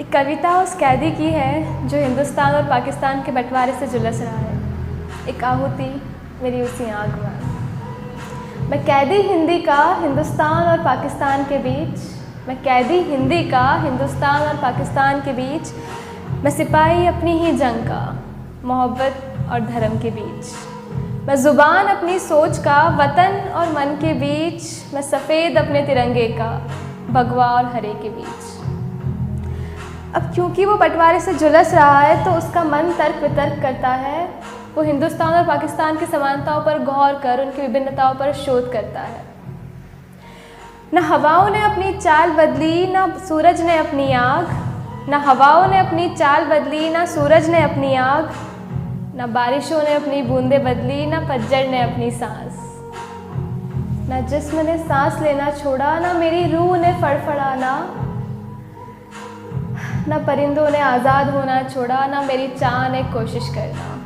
एक कविता उस कैदी की है जो हिंदुस्तान और पाकिस्तान के बंटवारे से झुलस रहा है। एक आहुति मेरी उसी आग में। मैं कैदी हिंदी का हिंदुस्तान और पाकिस्तान के बीच, मैं कैदी हिंदी का हिंदुस्तान और पाकिस्तान के बीच, मैं सिपाही अपनी ही जंग का मोहब्बत और धर्म के बीच, मैं ज़ुबान अपनी सोच का वतन और मन के बीच, मैं सफ़ेद अपने तिरंगे का भगवा और हरे के बीच। अब क्योंकि वो बंटवारे से झुलस रहा है तो उसका मन तर्क वितर्क करता है। वो हिंदुस्तान और पाकिस्तान की समानताओं पर गौर कर उनकी विभिन्नताओं पर शोध करता है। न हवाओं ने अपनी चाल बदली, न सूरज ने अपनी आग, न हवाओं ने अपनी चाल बदली, न सूरज ने अपनी आग, न बारिशों ने अपनी बूंदें बदली, न पतझड़ ने अपनी सांस, न जिस्म ने सांस लेना छोड़ा, न मेरी रूह ने फड़फड़ाना, न परिंदों ने आज़ाद होना छोड़ा, न मेरी चाह ने कोशिश करना।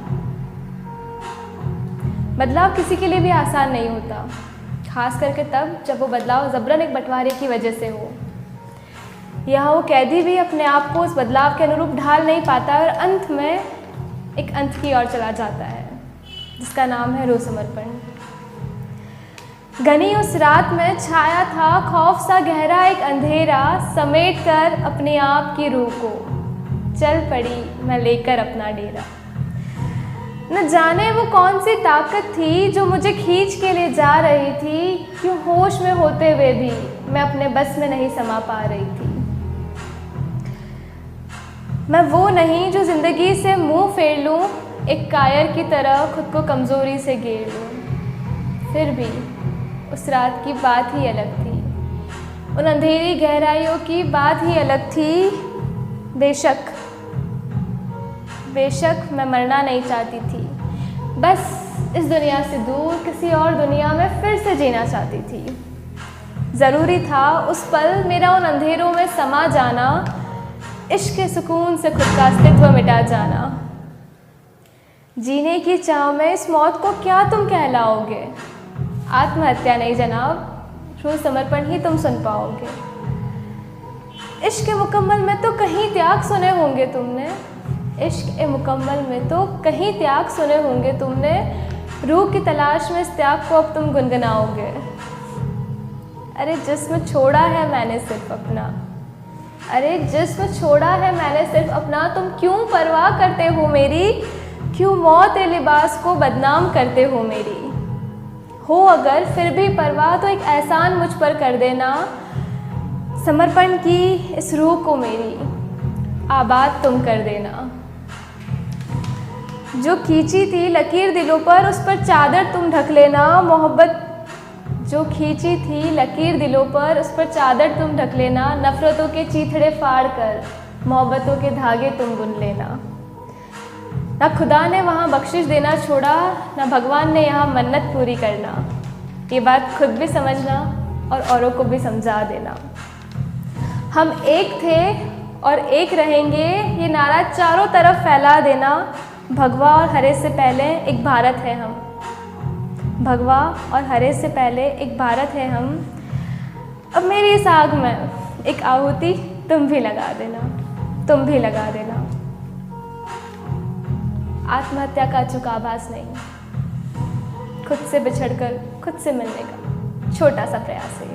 बदलाव किसी के लिए भी आसान नहीं होता, खास करके तब जब वो बदलाव ज़बरन एक बंटवारे की वजह से हो। यहाँ वो कैदी भी अपने आप को उस बदलाव के अनुरूप ढाल नहीं पाता और अंत में एक अंत की ओर चला जाता है जिसका नाम है रो समर्पण। घनी उस रात में छाया था खौफ सा गहरा एक अंधेरा, समेट कर अपने आप की रूह को चल पड़ी मैं लेकर अपना डेरा। न जाने वो कौन सी ताकत थी जो मुझे खींच के ले जा रही थी, क्यों होश में होते हुए भी मैं अपने बस में नहीं समा पा रही थी। मैं वो नहीं जो ज़िंदगी से मुंह फेर लूँ, एक कायर की तरह खुद को कमज़ोरी से घेर लूँ। फिर भी उस रात की बात ही अलग थी, उन अंधेरी गहराइयों की बात ही अलग थी। बेशक मैं मरना नहीं चाहती थी, बस इस दुनिया से दूर किसी और दुनिया में फिर से जीना चाहती थी। ज़रूरी था उस पल मेरा उन अंधेरों में समा जाना, इश्क के सुकून से खुद का अस्तित्व मिटा जाना। जीने की चाह में इस मौत को क्या तुम कहलाओगे? आत्महत्या नहीं जनाब, रो समर्पण ही तुम सुन पाओगे। इश्क के मुकम्मल में तो कहीं त्याग सुने होंगे तुमने, इश्क ए मुकम्मल में तो कहीं त्याग सुने होंगे तुमने, रूह की तलाश में इस त्याग को अब तुम गुनगुनाओगे। अरे जिस्म छोड़ा है मैंने सिर्फ अपना, अरे जिस्म छोड़ा है मैंने सिर्फ अपना, तुम क्यों परवाह करते हो मेरी, क्यों मौत ए लिबास को बदनाम करते हो मेरी। हो अगर फिर भी परवाह तो एक एहसान मुझ पर कर देना, समर्पण की इस रूह को मेरी आबाद तुम कर देना। जो खींची थी लकीर दिलों पर उस पर चादर तुम ढक लेना, मोहब्बत जो खींची थी लकीर दिलों पर उस पर चादर तुम ढक लेना, नफ़रतों के चीथड़े फाड़ कर मोहब्बतों के धागे तुम बुन लेना। ना खुदा ने वहाँ बख्शिश देना छोड़ा, ना भगवान ने यहाँ मन्नत पूरी करना। ये बात खुद भी समझना और औरों को भी समझा देना। हम एक थे और एक रहेंगे, ये नारा चारों तरफ फैला देना। भगवा और हरे से पहले एक भारत है हम, भगवा और हरे से पहले एक भारत है हम। अब मेरी इस आग में एक आहुति तुम भी लगा देना, तुम भी लगा देना। आत्महत्या का अचूक आभास नहीं, खुद से बिछड़कर खुद से मिलने का छोटा सा प्रयास है।